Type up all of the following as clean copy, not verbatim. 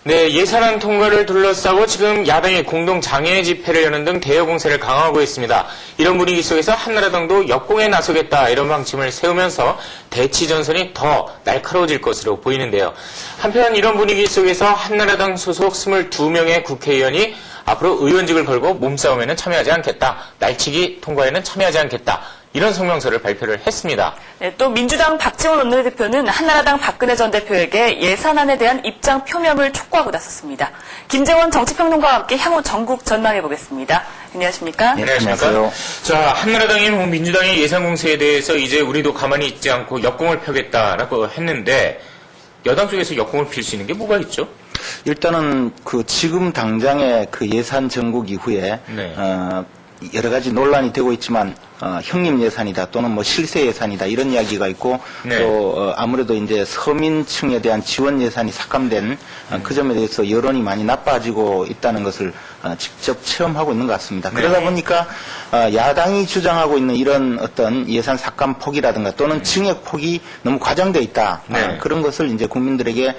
네, 예산안 통과를 둘러싸고 지금 야당이 공동 장애 집회를 여는 등 대여 공세를 강화하고 있습니다. 이런 분위기 속에서 한나라당도 역공에 나서겠다 이런 방침을 세우면서 대치 전선이 더 날카로워질 것으로 보이는데요. 한편 이런 분위기 속에서 한나라당 소속 22명의 국회의원이 앞으로 의원직을 걸고 몸싸움에는 참여하지 않겠다, 날치기 통과에는 참여하지 않겠다, 이런 성명서를 발표를 했습니다. 네, 또 민주당 박지원 원내대표는 한나라당 박근혜 전 대표에게 예산안에 대한 입장 표명을 촉구하고 나섰습니다. 김재원 정치평론가와 함께 향후 전국 전망해 보겠습니다. 안녕하십니까? 네, 안녕하세요. 자, 한나라당이 민주당의 예산 공세에 대해서 이제 우리도 가만히 있지 않고 역공을 펴겠다라고 했는데 여당 쪽에서 역공을 필 수 있는 게 뭐가 있죠? 일단은 지금 당장의 예산 정국 이후에 네. 여러 가지 논란이 되고 있지만 형님 예산이다 또는 실세 예산이다 이런 이야기가 있고 네. 또 아무래도 이제 서민층에 대한 지원 예산이 삭감된 그 점에 대해서 여론이 많이 나빠지고 있다는 것을 직접 체험하고 있는 것 같습니다. 네. 그러다 보니까 야당이 주장하고 있는 이런 어떤 예산 삭감 폭이라든가 또는 증액 폭이 너무 과장되어 있다. 네. 그런 것을 이제 국민들에게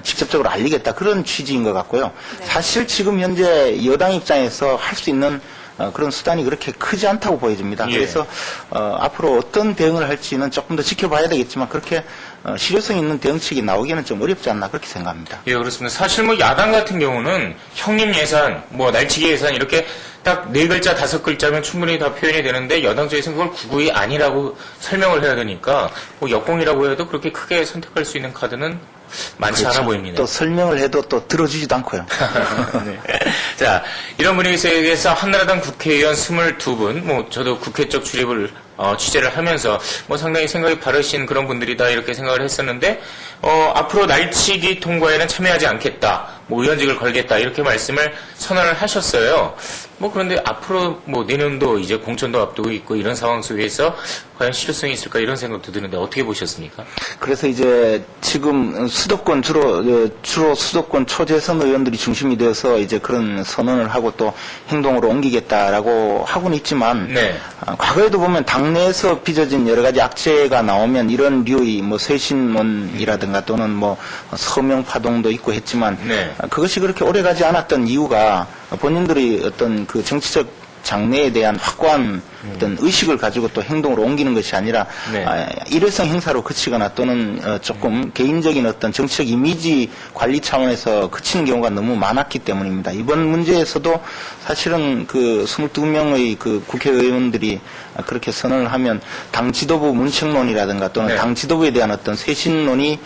직접적으로 알리겠다 그런 취지인 것 같고요. 네. 사실 지금 현재 여당 입장에서 할 수 있는 그런 수단이 그렇게 크지 않다고 보여집니다. 예. 그래서 앞으로 어떤 대응을 할지는 조금 더 지켜봐야 되겠지만 그렇게 실효성 있는 대응책이 나오기는 좀 어렵지 않나 그렇게 생각합니다. 예, 그렇습니다. 사실 야당 같은 경우는 형님 예산, 날치기 예산 이렇게 딱 4글자, 5글자면 충분히 다 표현이 되는데 여당 쪽에서는 그걸 구구이 아니라고 설명을 해야 되니까 역공이라고 해도 그렇게 크게 선택할 수 있는 카드는 많지 그렇죠. 않아 보입니다. 또 설명을 해도 또 들어주지도 않고요. 네. 자, 이런 분위기 속에서 한나라당 국회의원 22분, 저도 국회 쪽 출입을 취재를 하면서 상당히 생각이 바르신 그런 분들이다 이렇게 생각을 했었는데 앞으로 날치기 통과에는 참여하지 않겠다, 의원직을 걸겠다 이렇게 말씀을 선언을 하셨어요. 그런데 앞으로 내년도 이제 공천도 앞두고 있고 이런 상황 속에서 과연 실효성이 있을까 이런 생각도 드는데 어떻게 보셨습니까? 그래서 이제 지금 수도권 주로 수도권 초재선 의원들이 중심이 되어서 이제 그런 선언을 하고 또 행동으로 옮기겠다라고 하고는 있지만 네. 과거에도 보면 당내에서 빚어진 여러 가지 악재가 나오면 이런 류의 쇄신론이라든가 또는 서명 파동도 있고 했지만 네. 그것이 그렇게 오래가지 않았던 이유가 본인들이 어떤 정치적 장래에 대한 확고한 어떤 의식을 가지고 또 행동으로 옮기는 것이 아니라 네. 일회성 행사로 그치거나 또는 조금 개인적인 어떤 정치적 이미지 관리 차원에서 그치는 경우가 너무 많았기 때문입니다. 이번 문제에서도 사실은 22명의 국회의원들이 그렇게 선언을 하면 당 지도부 문책론이라든가 또는 네. 당 지도부에 대한 어떤 쇄신론이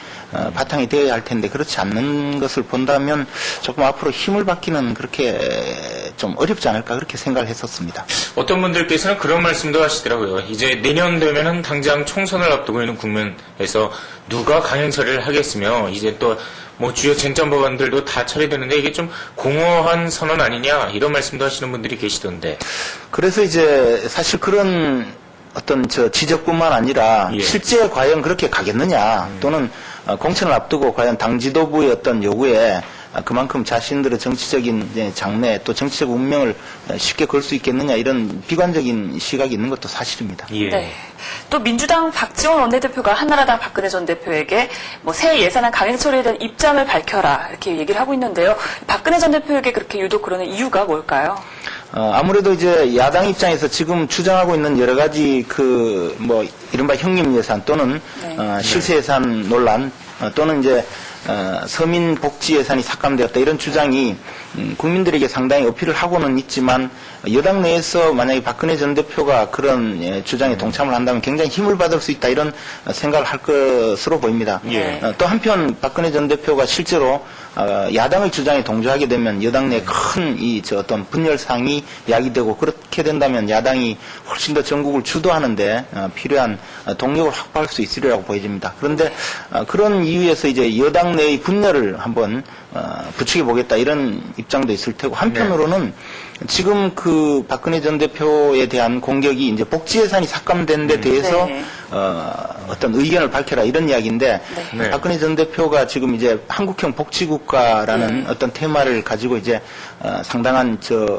바탕이 되어야 할 텐데 그렇지 않는 것을 본다면 조금 앞으로 힘을 받기는 그렇게 좀 어렵지 않을까 그렇게 생각을 했었습니다. 어떤 분들께서는 그런 말씀도 하시더라고요. 이제 내년 되면은 당장 총선을 앞두고 있는 국면에서 누가 강행 처리를 하겠으며 이제 또 주요 쟁점 법안들도 다 처리되는데 이게 좀 공허한 선언 아니냐 이런 말씀도 하시는 분들이 계시던데. 그래서 이제 사실 그런 어떤 지적뿐만 아니라 예. 실제 과연 그렇게 가겠느냐 또는 공천을 앞두고 과연 당 지도부의 어떤 요구에 그만큼 자신들의 정치적인 장래 또 정치적 운명을 쉽게 걸 수 있겠느냐 이런 비관적인 시각이 있는 것도 사실입니다. 예. 네. 또 민주당 박지원 원내대표가 한나라당 박근혜 전 대표에게 새 예산안 강행 처리에 대한 입장을 밝혀라 이렇게 얘기를 하고 있는데요. 박근혜 전 대표에게 그렇게 유독 그러는 이유가 뭘까요? 아무래도 이제 야당 입장에서 지금 주장하고 있는 여러 가지 이른바 형님 예산 또는 네. 실세 예산 논란 또는 이제 서민 복지 예산이 삭감되었다 이런 주장이 국민들에게 상당히 어필을 하고는 있지만 여당 내에서 만약에 박근혜 전 대표가 그런 주장에 동참을 한다면 굉장히 힘을 받을 수 있다 이런 생각을 할 것으로 보입니다. 예. 또 한편 박근혜 전 대표가 실제로 야당의 주장에 동조하게 되면 여당 내 큰 어떤 분열상이 야기되고 그렇게 된다면 야당이 훨씬 더 전국을 주도하는데 필요한 동력을 확보할 수 있으리라고 보여집니다. 그런데 그런 이유에서 이제 여당 내의 분열을 한번 부추겨 보겠다 이런 입장도 있을 테고 한편으로는 지금 박근혜 전 대표에 대한 공격이 이제 복지 예산이 삭감된 데 대해서 네. 어떤 의견을 밝혀라 이런 이야기인데 네. 박근혜 전 대표가 지금 이제 한국형 복지국가라는 어떤 테마를 가지고 이제 상당한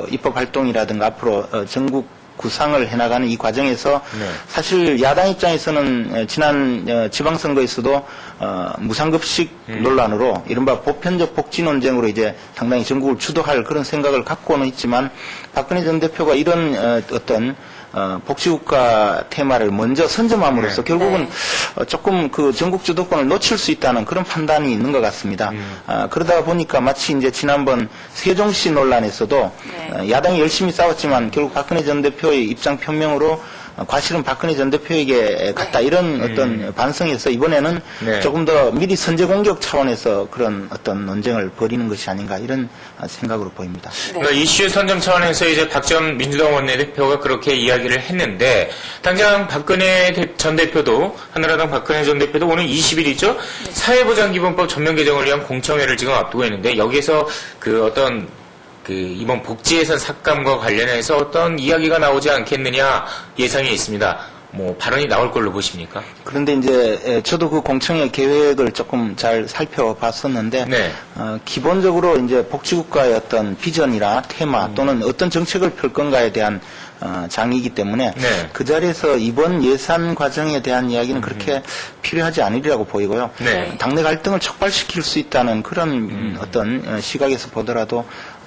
입법 활동이라든가 앞으로 전국 구상을 해나가는 이 과정에서 네. 사실 야당 입장에서는 지난 지방선거에서도 무상급식 논란으로 이른바 보편적 복지 논쟁으로 이제 상당히 전국을 주도할 그런 생각을 갖고는 있지만 박근혜 전 대표가 이런 어떤 복지국가 테마를 먼저 선점함으로써 결국은 조금 그 전국 주도권을 놓칠 수 있다는 그런 판단이 있는 것 같습니다. 그러다 보니까 마치 이제 지난번 세종시 논란에서도 야당이 열심히 싸웠지만 결국 박근혜 전 대표의 입장 표명으로 과실은 박근혜 전 대표에게 갔다 이런 어떤 반성에서 이번에는 네. 조금 더 미리 선제 공격 차원에서 그런 어떤 논쟁을 벌이는 것이 아닌가 이런 생각으로 보입니다. 그러니까 이슈 선점 차원에서 이제 박지원 민주당 원내대표가 그렇게 이야기를 했는데 당장 박근혜 전 대표도 한나라당 박근혜 전 대표도 오늘 20일이죠. 사회보장기본법 전면 개정을 위한 공청회를 지금 앞두고 있는데 여기서 그 어떤 그 이번 복지 예산 삭감과 관련해서 어떤 이야기가 나오지 않겠느냐 예상이 있습니다. 뭐 발언이 나올 걸로 보십니까? 그런데 이제 저도 그 공청회 계획을 조금 잘 살펴봤었는데 네. 기본적으로 이제 복지국가의 어떤 비전이나 테마 또는 어떤 정책을 펼 건가에 대한 장이기 때문에 네. 그 자리에서 이번 예산 과정에 대한 이야기는 그렇게 필요하지 않으리라고 보이고요. 네. 당내 갈등을 촉발시킬 수 있다는 그런 어떤 시각에서 보더라도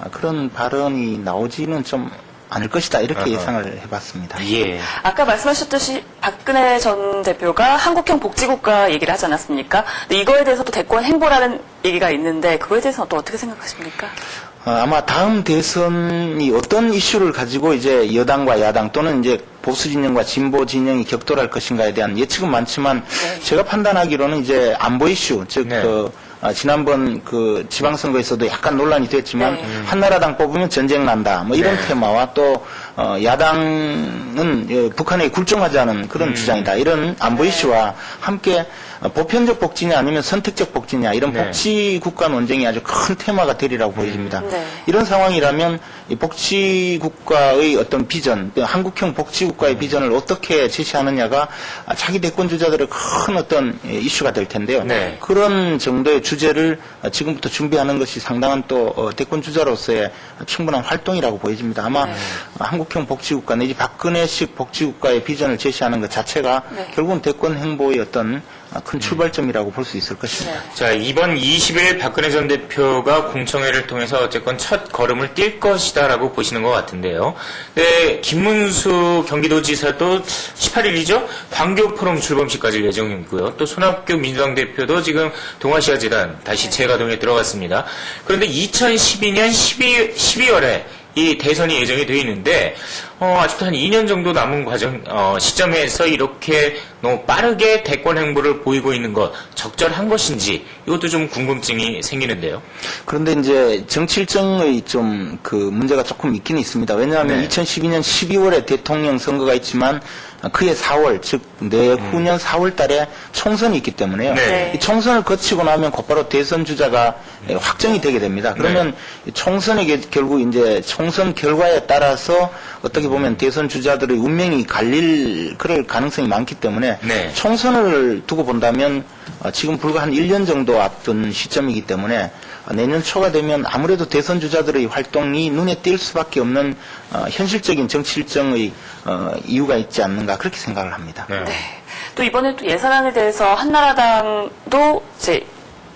그런 발언이 나오지는 좀 않을 것이다 이렇게 예상을 해봤습니다. 예. 아까 말씀하셨듯이 박근혜 전 대표가 한국형 복지국가 얘기를 하지 않았습니까? 근데 이거에 대해서도 대권 행보라는 얘기가 있는데 그거에 대해서는 또 어떻게 생각하십니까? 아마 다음 대선이 어떤 이슈를 가지고 이제 여당과 야당 또는 이제 보수 진영과 진보 진영이 격돌할 것인가에 대한 예측은 많지만 제가 판단하기로는 이제 안보 이슈, 즉 네. 지난번 그 지방선거에서도 약간 논란이 됐지만 한나라당 뽑으면 전쟁 난다 뭐 이런 테마와 또 야당은 북한에 굴종하자는 그런 주장이다 이런 안보 이슈와 함께 보편적 복지냐 아니면 선택적 복지냐 이런 복지 국가 논쟁이 아주 큰 테마가 되리라고 보여집니다. 이런 상황이라면 이 복지 국가의 어떤 비전, 한국형 복지 국가의 비전을 어떻게 제시하느냐가 차기 대권 주자들의 큰 어떤 이슈가 될 텐데요. 네. 그런 정도의 주제를 지금부터 준비하는 것이 상당한 또 대권 주자로서의 충분한 활동이라고 보여집니다. 아마 한국형 복지국가 내지 박근혜식 복지국가의 비전을 제시하는 것 자체가 결국은 대권 행보의 어떤 큰 출발점이라고 볼 수 있을 것입니다. 자, 이번 20일 박근혜 전 대표가 공청회를 통해서 어쨌건 첫 걸음을 뛸 것이다라고 보시는 것 같은데요. 네, 김문수 경기도지사도 18일이죠. 광교 포럼 출범식까지 예정이고요. 또 손학규 민주당 대표도 지금 동아시아재단 다시 재가동에 들어갔습니다. 그런데 2012년 12월에 이 대선이 예정이 되어 있는데 아직도 한 2년 정도 남은 과정 시점에서 이렇게 너무 빠르게 대권 행보를 보이고 있는 것 적절한 것인지 이것도 좀 궁금증이 생기는데요. 그런데 이제 정치 일정의 좀 그 문제가 조금 있긴 있습니다. 왜냐하면 2012년 12월에 대통령 선거가 있지만 그해 4월, 즉 내후년 4월 달에 총선이 있기 때문에요. 네. 이 총선을 거치고 나면 곧바로 대선 주자가 확정이 되게 됩니다. 그러면 총선에 결국 이제 총선 결과에 따라서 어떻게 보면 대선 주자들의 운명이 갈릴 그럴 가능성이 많기 때문에 총선을 두고 본다면 지금 불과 한 1년 정도 앞둔 시점이기 때문에 내년 초가 되면 아무래도 대선 주자들의 활동이 눈에 띌 수밖에 없는 현실적인 정치 일정의 이유가 있지 않는가 그렇게 생각을 합니다. 또 이번에 또 예산안에 대해서 한나라당도 이제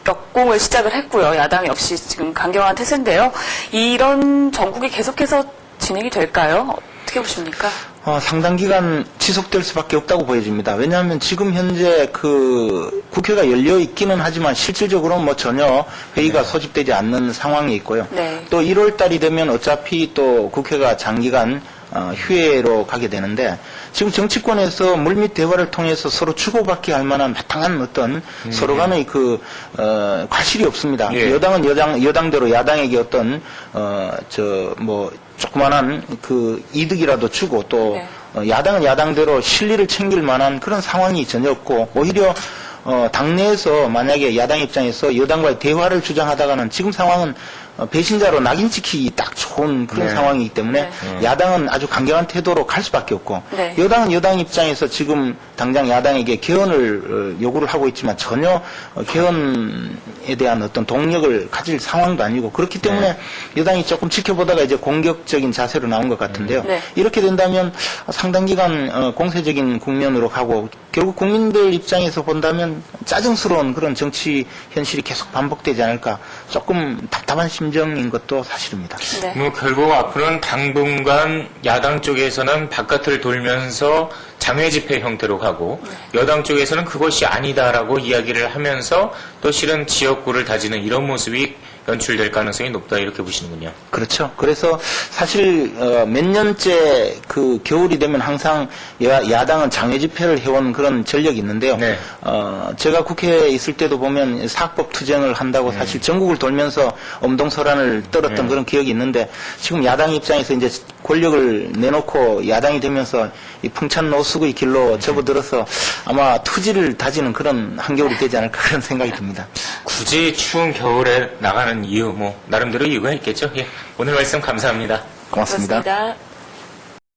역공을 시작을 했고요. 야당 역시 지금 강경한 태세인데요. 이런 정국이 계속해서 진행이 될까요? 어떻게 보십니까? 상당 기간 지속될 수밖에 없다고 보여집니다. 왜냐하면 지금 현재 그 국회가 열려 있기는 하지만 실질적으로 뭐 전혀 회의가 소집되지 않는 상황이 있고요. 또 1월 달이 되면 어차피 또 국회가 장기간 휴회로 가게 되는데 지금 정치권에서 물밑 대화를 통해서 서로 주고받기 할 만한 바탕한 어떤 서로 간의 그 과실이 없습니다. 여당은 여당대로 야당에게 어떤 조그만한 그 이득이라도 주고 또 야당은 야당대로 실리를 챙길 만한 그런 상황이 전혀 없고 오히려 당내에서 만약에 야당 입장에서 여당과의 대화를 주장하다가는 지금 상황은 배신자로 낙인 찍히기 딱 좋은 그런 네. 상황이기 때문에 야당은 아주 강경한 태도로 갈 수밖에 없고 네. 여당은 여당 입장에서 지금 당장 야당에게 개헌을 요구를 하고 있지만 전혀 개헌에 대한 어떤 동력을 가질 상황도 아니고 그렇기 때문에 여당이 조금 지켜보다가 이제 공격적인 자세로 나온 것 같은데요. 네. 이렇게 된다면 상당 기간 공세적인 국면으로 가고 결국 국민들 입장에서 본다면 짜증스러운 그런 정치 현실이 계속 반복되지 않을까 조금 답답한 심정인 것도 사실입니다. 네. 뭐 결국 앞으로는 당분간 야당 쪽에서는 바깥을 돌면서 장외 집회 형태로 가고 여당 쪽에서는 그것이 아니다라고 이야기를 하면서 또 실은 지역구를 다지는 이런 모습이 연출될 가능성이 높다 이렇게 보시는군요. 그렇죠. 그래서 사실 몇 년째 그 겨울이 되면 항상 야당은 장외 집회를 해온 그런 전력이 있는데요. 네. 제가 국회에 있을 때도 보면 사학법 투쟁을 한다고 사실 전국을 돌면서 엄동설안을 떨었던 그런 기억이 있는데 지금 야당 입장에서 이제 권력을 내놓고 야당이 되면서 이 풍찬 노숙의 길로 접어들어서 아마 투지를 다지는 그런 한겨울이 되지 않을까 그런 생각이 듭니다. 굳이 추운 겨울에 나가는 이유, 뭐 나름대로 이유가 있겠죠. 예, 오늘 말씀 감사합니다. 고맙습니다. 그렇습니다.